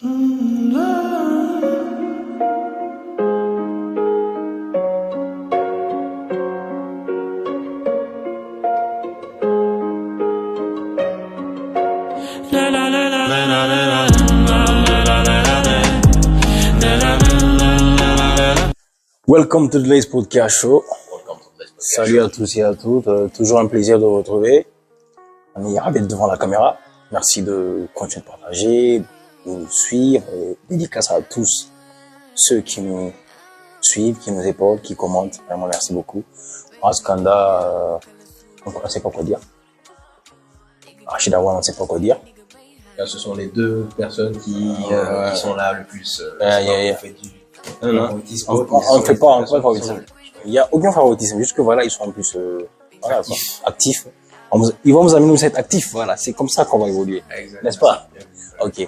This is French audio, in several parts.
Welcome to today's podcast show. Salut à tous et à toutes. Toujours un plaisir de vous retrouver. On est ravis d'être devant la caméra. Merci de continuer de partager, de nous suivre. Et dédicace à tous ceux qui nous suivent, qui nous épaulent, qui commentent. Vraiment, merci beaucoup. Askanda, on ne sait pas quoi dire. Rachid Awan, on ne sait pas quoi dire. Là, ce sont les deux personnes qui sont là le plus. On ne fait pas favoritisme. Il n'y a aucun favoritisme, juste que voilà, ils sont en plus actifs. Ils vont nous amener à être actifs, voilà, c'est comme ça qu'on va évoluer, n'est-ce pas? Ok.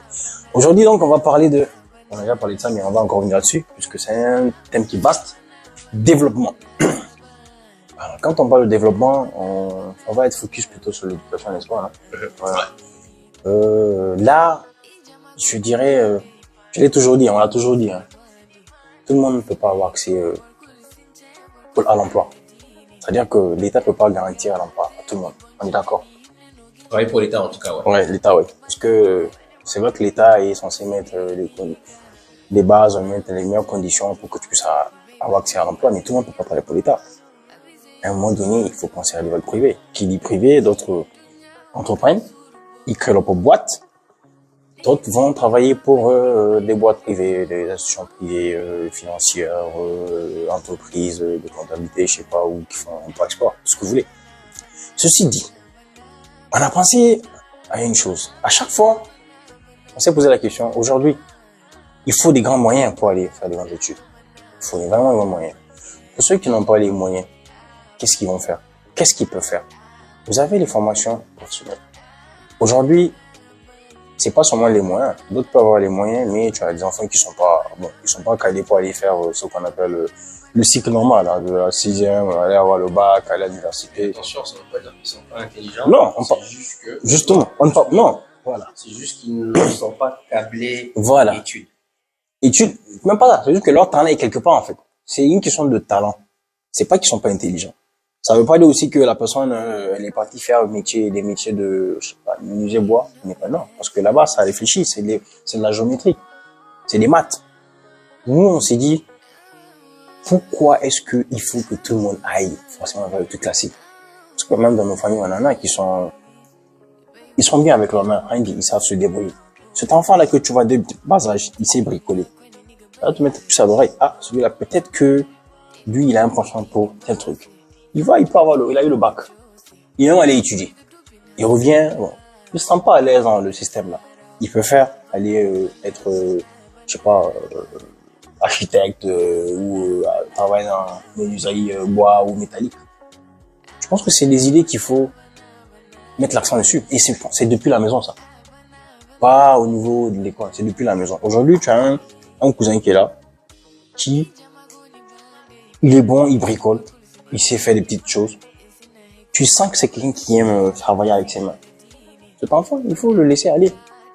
Aujourd'hui donc, on va parler de, on a déjà parlé de ça, mais on va encore revenir là-dessus, puisque c'est un thème qui est vaste. Développement. Alors, quand on parle de développement, on va être focus plutôt sur l'éducation, n'est-ce pas? Voilà. Là, je dirais, je l'ai toujours dit, on l'a toujours dit, hein. Tout le monde ne peut pas avoir accès à l'emploi. C'est-à-dire que l'État ne peut pas garantir l'emploi à tout le monde. On est d'accord? Pareil pour l'État en tout cas, ouais. Ouais, l'État, oui. Parce que c'est vrai que l'État est censé mettre les bases, mettre les meilleures conditions pour que tu puisses avoir accès à l'emploi, mais tout le monde ne peut pas travailler pour l'État. À un moment donné, il faut penser à l'école privée. Qui dit privé, d'autres entreprennent, ils créent leur propre boîte. D'autres vont travailler pour des boîtes privées, des institutions privées, financières, entreprises de comptabilité, je sais pas, ou qui font import-export, tout ce que vous voulez. Ceci dit, on a pensé à une chose. À chaque fois, on s'est posé la question, aujourd'hui, il faut des grands moyens pour aller faire des grandes études. Il faut vraiment des grands moyens. Pour ceux qui n'ont pas les moyens, qu'est-ce qu'ils vont faire? Qu'est-ce qu'ils peuvent faire? Vous avez les formations professionnelles. Aujourd'hui, c'est pas seulement les moyens. D'autres peuvent avoir les moyens, mais tu as des enfants qui sont pas calés pour aller faire ce qu'on appelle le cycle normal, hein, de la 6e, aller avoir le bac, aller à l'université. Attention, ça ne veut pas dire qu'ils sont pas intelligents. Non, juste que. Justement, non. Voilà. C'est juste qu'ils ne sont pas câblés. Voilà. Études. Même pas ça. C'est juste que leur talent est quelque part, en fait. C'est une question de talent. C'est pas qu'ils sont pas intelligents. Ça veut pas dire aussi que la personne, elle est partie faire des métiers de, je sais pas, menuisier bois. Mais pas non. Parce que là-bas, ça réfléchit. C'est de la géométrie. C'est des maths. Nous, on s'est dit, pourquoi est-ce que il faut que tout le monde aille forcément vers le truc classique? Parce que même dans nos familles, on en a qui sont, ils sont bien avec leurs mains. Hein, ils savent se débrouiller. Cet enfant-là que tu vois de bas âge, il sait bricoler. Là, tu mets plus à l'oreille. Ah, celui-là, peut-être que lui, il a un penchant pour tel truc. Il peut avoir il a eu le bac. Il va aller étudier. Il revient, bon, il se sent pas à l'aise dans le système là. Il peut aller être, je sais pas, architecte ou travailler dans menuiserie bois ou métallique. Je pense que c'est des idées qu'il faut mettre l'accent dessus. Et c'est depuis la maison ça. Pas au niveau de l'école, c'est depuis la maison. Aujourd'hui, tu as un cousin qui est là, il est bon, il bricole. Il sait faire des petites choses. Tu sens que c'est quelqu'un qui aime travailler avec ses mains. Cet enfant, il faut le laisser aller.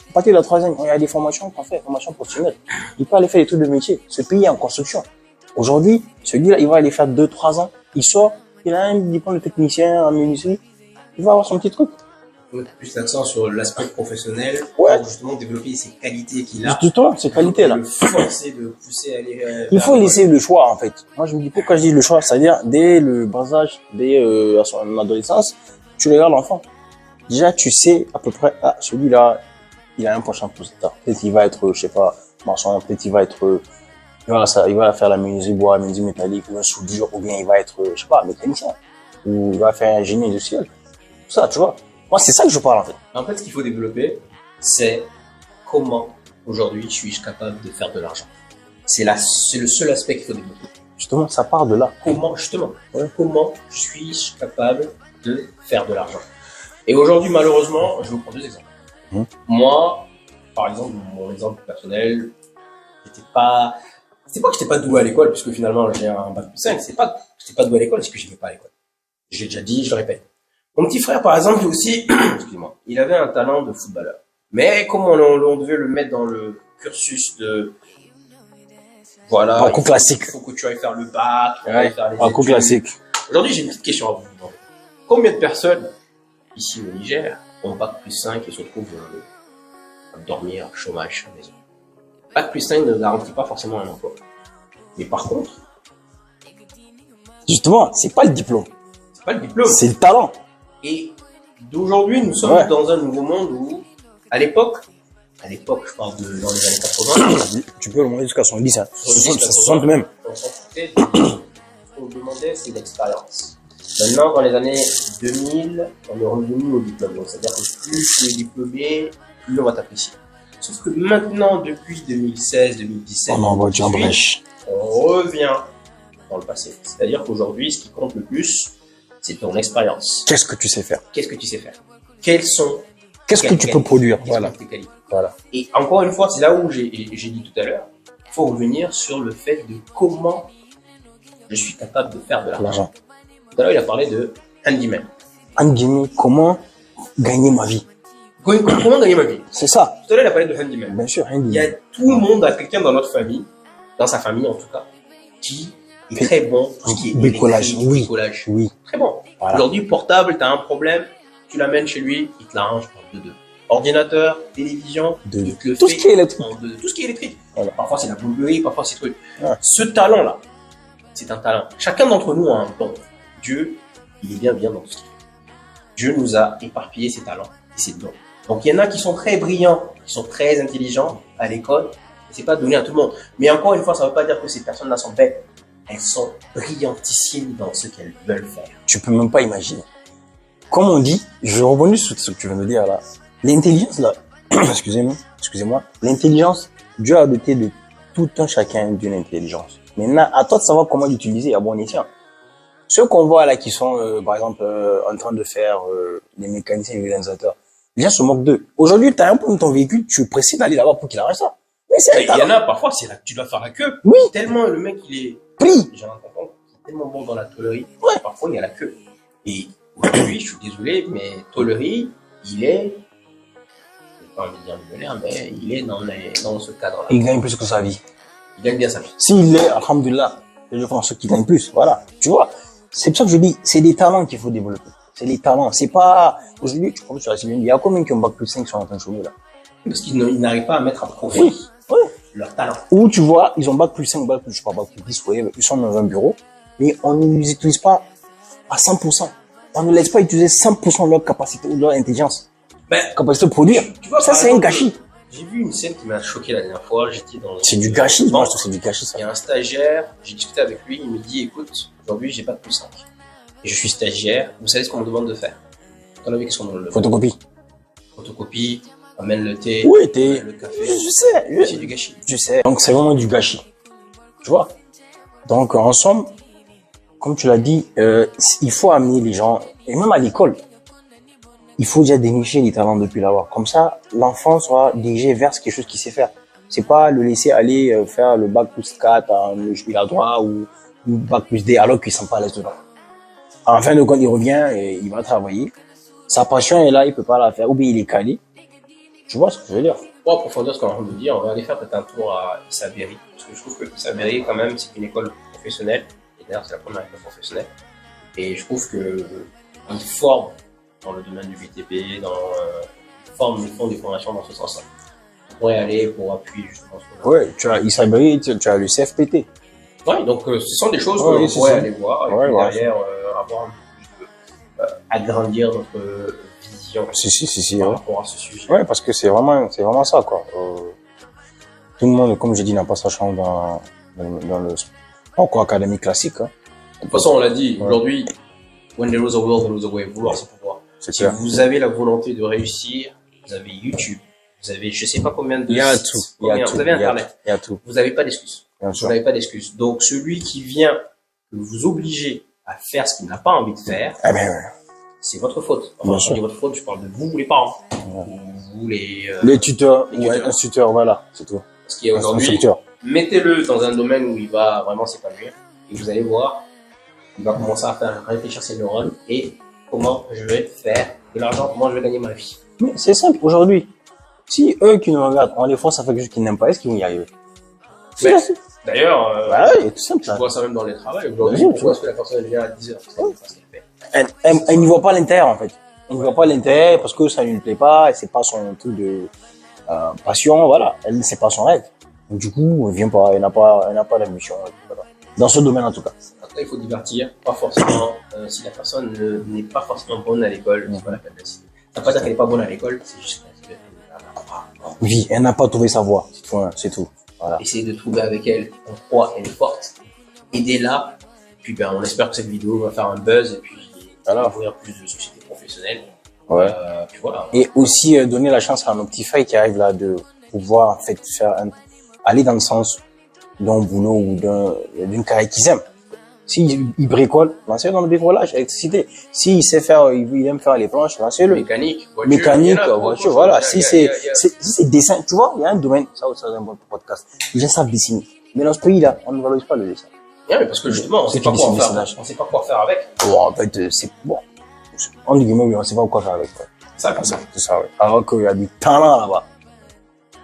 À partir de la 3e, il y a des formations qu'on fait, formations professionnelles. Il peut aller faire des trucs de métier. Ce pays est en construction. Aujourd'hui, celui-là, il va aller faire 2-3 ans. Il sort, il a un diplôme de technicien en menuiserie. Il va avoir son petit truc. Il faut mettre plus l'accent sur l'aspect professionnel. Ouais. Pour justement développer ces qualités qu'il a. Justement, ces qualités-là. Le forcer, de pousser à aller. Il faut laisser le choix, en fait. Moi, je me dis, pourquoi je dis le choix? C'est-à-dire, dès le bas âge, à son adolescence, tu regardes l'enfant. Déjà, tu sais à peu près, ah, celui-là, il a un penchant pour ça. Peut-être qu'il va être, je sais pas, maçon, peut-être il va être, il va faire la menuiserie bois, la menuiserie métallique, ou un soudure, ou bien il va être, je sais pas, mécanicien. Ou il va faire ingénieur industriel. Tout ça, tu vois. Moi, c'est ça que je parle, en fait. En fait, ce qu'il faut développer, c'est comment, aujourd'hui, suis-je capable de faire de l'argent. C'est le seul aspect qu'il faut développer. Justement, ça part de là. Comment suis-je capable de faire de l'argent? Et aujourd'hui, malheureusement, je vais vous prendre 2 exemples. Moi, par exemple, mon exemple personnel, c'est pas que j'étais pas doué à l'école, puisque finalement, j'ai un bac plus 5. C'est pas que j'étais pas doué à l'école, c'est que j'aimais pas à l'école. J'ai déjà dit, je le répète. Mon petit frère, par exemple, lui aussi, excuse-moi, il avait un talent de footballeur. Mais comme on devait le mettre dans le cursus de voilà. Parcours classique. Il faut que tu ailles faire le bac, Ouais, faire les parcours études. classique. Aujourd'hui, j'ai une petite question à vous demander. Combien de personnes ici au Niger ont bac plus 5 et se trouvent à dormir, chômage à la maison? Bac plus 5 ne garantit pas forcément un emploi. Mais par contre, Justement, c'est pas le diplôme, c'est pas le diplôme. c'est le talent. Et d'aujourd'hui, nous sommes Ouais. dans un nouveau monde où, à l'époque, je parle de dans les années 80, Tu peux le demander jusqu'à 70, hein. 70, 60 même. on s'en foutait. Ce qu'on demandait, c'est l'expérience. Maintenant, dans les années 2000, on est revenu au diplôme. Donc, c'est-à-dire que plus tu es diplômé, plus on va t'apprécier. Sauf que maintenant, depuis 2016, 2017, On envoie du 2018, brèche. on revient dans le passé. C'est-à-dire qu'aujourd'hui, ce qui compte le plus, c'est ton expérience. Qu'est-ce que tu sais faire? Qu'est-ce que tu sais faire? Quelles sont Qu'est-ce que tes tu peux qualités? produire? Quelles Voilà. sont tes qualités? Voilà. Et encore une fois, c'est là où j'ai dit tout à l'heure, il faut revenir sur le fait de comment je suis capable de faire de l'argent. L'argent. Tout à l'heure, il a parlé de handyman. En guillemets, comment gagner ma vie? Comment gagner ma vie? C'est ça. Tout à l'heure, il a parlé de handyman. Bien sûr, Il y a tout le monde, a quelqu'un dans notre famille, dans sa famille en tout cas, qui est très bon, tout ce qui est Bricolage, électrique, oui. bricolage. Oui. Très bon. Voilà. Aujourd'hui, portable, tu as un problème, tu l'amènes chez lui, il te l'arrange en 2-2. Ordinateur, télévision, De- il te le tout fait ce qui est électrique. en 2-2. Tout ce qui est électrique. Voilà. Parfois, c'est la boulerie, parfois, c'est truc. Ouais. Ce talent-là, c'est un talent. Chacun d'entre nous a un don. Dieu, il est bien dans tout ce qu'il fait. Dieu nous a éparpillé ses talents et ses dons. Donc, il y en a qui sont très brillants, qui sont très intelligents à l'école. C'est pas donné à tout le monde. Mais encore une fois, ça ne veut pas dire que ces personnes-là sont bêtes. Elles sont brillantissimes dans ce qu'elles veulent faire. Tu peux même pas imaginer. Comme on dit, je rebondis sur ce que tu viens de dire là. L'intelligence là, excusez-moi, l'intelligence, Dieu a doté de tout un chacun d'une intelligence. Maintenant, à toi de savoir comment l'utiliser à bon escient. Ceux qu'on voit là qui sont, par exemple, en train de faire les mécaniciens et les organisateurs, les gens se moquent d'eux. Aujourd'hui, tu as un point de ton véhicule, tu es pressé d'aller là-bas pour qu'il arrête ça. Mais c'est Il y en a parfois, c'est là que tu dois faire la queue. Oui. Tellement le mec, il est pris. j'ai un tonton qui est tellement bon dans la tôlerie, Ouais. parfois il y a la queue. Et aujourd'hui, je suis désolé, mais tôlerie, il est, je n'ai pas envie de dire millionnaire, mais il est dans ce cadre-là. Il gagne plus que sa vie. Il gagne bien sa vie. S'il est, alhamdoulilah, je pense qu'il gagne plus. Voilà. Tu vois. C'est pour ça que je dis, c'est des talents qu'il faut développer. C'est des talents. C'est pas, aujourd'hui, tu comprends, il y a combien qui ont bac plus 5 qui sont en train de chômer, là? Parce qu'ils n'arrivent pas à mettre à profit Oui. Ouais. leur talent. Ou tu vois, ils ont bac plus 5, bac plus, je sais pas, bac plus 10, ouais, ils sont dans un bureau, mais on ne les utilise pas à 100%. On ne laisse pas utiliser 100% de leur capacité ou de leur intelligence. Ben, Capacité de produire. tu vois, Ça, par c'est un exemple, gâchis. J'ai vu une scène qui m'a choqué la dernière fois. J'étais dans. C'est du gâchis. Moi, je trouve que c'est du gâchis, ça. Il y a un stagiaire, j'ai discuté avec lui, il me dit écoute, aujourd'hui j'ai pas de plus 5. Et je suis stagiaire, vous savez ce qu'on me demande de faire? Dans la vie, qu'est-ce qu'on me demande de faire? Photocopie. Photocopie, amène le thé, Oui, t'es, amène le café. je sais, C'est du gâchis. je sais. Donc, c'est vraiment du gâchis. Tu vois? Donc, en somme, comme tu l'as dit, il faut amener les gens, et même à l'école, il faut déjà dénicher les talents depuis l'avoir. Comme ça, l'enfant sera dirigé vers quelque chose qu'il sait faire. C'est pas le laisser aller faire le bac plus 4, il a droit, ou bac plus D, alors qu'il ne sent pas à l'aise dedans. En fin de compte, il revient et il va travailler. Sa passion est là, il peut pas la faire, ou bien il est calé. Tu vois ce que je veux dire? Pour approfondir ce qu'on est en train de dire, on va aller faire peut-être un tour à Issa Berry. Parce que je trouve que Issa Berry, quand même, c'est une école professionnelle. Et d'ailleurs, c'est la première école professionnelle. Et je trouve qu'ils forment dans le domaine du BTP, ils font des formations dans ce sens-là. On pourrait aller pour appuyer justement ce qu'on a. Ouais, tu as Issa Berry, tu as le CFPT. Ouais, donc ce sont des choses Ouais, qu'on oui, c'est pourrait ça. aller voir. Et Ouais, puis ouais. derrière, avoir un peu plus agrandir notre vision Si, par ouais. rapport à ce sujet. Ouais, parce que c'est vraiment ça, quoi. Tout le monde, comme je dis, n'a pas sa chance dans le sport académique classique, hein. De toute façon, on l'a dit, Ouais. aujourd'hui, when there is a will, there is a way. Vouloir, c'est pouvoir. C'est Si clair. vous avez la volonté de réussir, vous avez YouTube, vous avez je sais pas combien de Il y a sites, tout. Il y a combien- tout. vous avez il y a Internet, tout, il y a tout. vous n'avez pas d'excuses. Bien Vous sûr. n'avez pas d'excuses. Donc, celui qui vient vous obliger à faire ce qu'il n'a pas envie de faire, Eh ben, ouais. c'est votre faute. Enfin, Bien quand je sûr. dis votre faute, je parle de vous, les parents. Vous, les... Les tuteurs, les ou tuteurs. un tuteur, voilà, c'est tout. Parce qu'il y a Un aujourd'hui, instructeur. mettez-le dans un domaine où il va vraiment s'épanouir et vous allez voir, il va commencer à faire réfléchir ses neurones et comment je vais faire de l'argent, comment je vais gagner ma vie. Mais c'est simple, aujourd'hui. Si eux qui nous regardent, on les force à faire quelque chose qu'ils n'aiment pas, est-ce qu'ils vont y arriver? Mais, d'ailleurs, Bah oui, tout simple. je vois ça même dans les travails. Aujourd'hui, Oui, pourquoi est-ce que la personne vient à 10 heures? Parce qu'elle fait. Elle n'y voit pas l'intérêt, en fait. Elle n'y voit pas l'intérêt parce que ça ne lui plaît pas et c'est pas son truc de passion, voilà. Elle, c'est pas son rêve. Donc, du coup, elle vient pas, elle n'a pas d'ambition, voilà. Dans ce domaine, en tout cas. Après, il faut divertir, pas forcément, si la personne n'est pas forcément bonne à l'école, c'est pas la peine d'essayer. Ça veut pas dire qu'elle est pas bonne à l'école, c'est juste qu'elle Oui, elle n'a pas trouvé sa voie. C'est tout. Voilà. essayer de trouver avec elle, on croit, elle est forte. Aidez-la. Puis ben, on espère que cette vidéo va faire un buzz et puis ouvrir plus de sociétés professionnelles. Ouais. Puis voilà. Et aussi donner la chance à nos petits frères qui arrivent là de pouvoir en fait aller dans le sens d'un boulot ou d'une carrière qu'ils aiment. S'il bricolent, lancez-le dans le bricolage, électricité. S'il sait faire, il aime faire les planches, lancez-le. Mécanique, voiture, voilà. Si c'est dessin, tu vois, il y a un domaine, ça c'est un bon podcast. Les gens savent dessiner. Mais dans ce pays-là, on ne valorise pas le dessin. Ouais, mais parce que justement, on sait pas quoi faire. On sait pas quoi faire avec. Bon, en fait, c'est bon. En guillemets, oui, on sait pas quoi faire avec. Ça, comme ça. C'est ça, ouais. Alors qu'il y a du talent là-bas.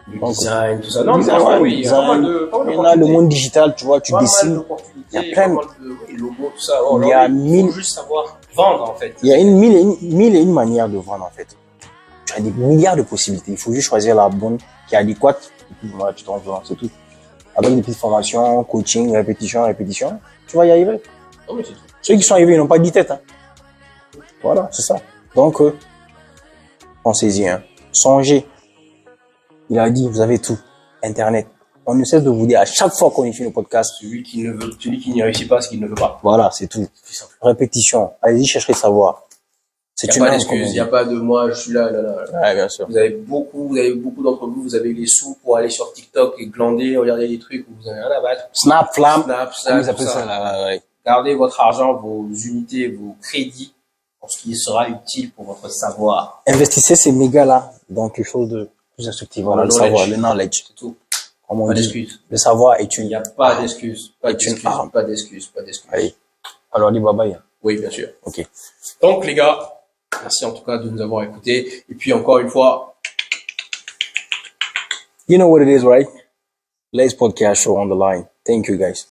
Du design, tout ça. Non, oui, il y a le monde digital, tu vois, tu dessines. Il y a plein de logos, tout ça. Il faut juste savoir vendre, en fait. Il y a mille et une manières de vendre, en fait. Tu as des milliards de possibilités. Il faut juste choisir la bonne qui est adéquate. Et puis, voilà, tu te rends dedans, c'est tout. Avec des petites formations, coaching, répétition, tu vas y arriver. Non, mais c'est tout. Ceux qui sont arrivés, ils n'ont pas dit tête, hein. Voilà, c'est ça. Donc, pensez-y, hein. Songez. Il a dit, vous avez tout. Internet. On ne cesse de vous dire à chaque fois qu'on écrit le podcast. Celui qui n'y réussit pas, c'est qu'il ne veut pas. Voilà, c'est tout. Répétition. Allez-y, cherchez le savoir. Il n'y a pas d'excuse, il n'y a pas de moi, je suis là. Ouais, bien sûr. Vous avez beaucoup d'entre vous, vous avez les sous pour aller sur TikTok et glander, regarder des trucs où vous avez rien à battre. Snap, flamme. Comment ils appellent ça, là, ouais. Gardez votre argent, vos unités, vos crédits pour ce qui sera utile pour votre savoir. Investissez ces méga là dans quelque chose de plus instructif. Voilà, le savoir, le knowledge. C'est tout. Pas d'excuse. Le savoir est une. Il n'y a pas d'excuse. Pas d'excuse. Allez. Alors, dis bye bye. Oui, bien sûr. Ok. Donc, les gars, merci en tout cas de nous avoir écoutés. Et puis, encore une fois. You know what it is, right? Let's podcast show on the line. Thank you, guys.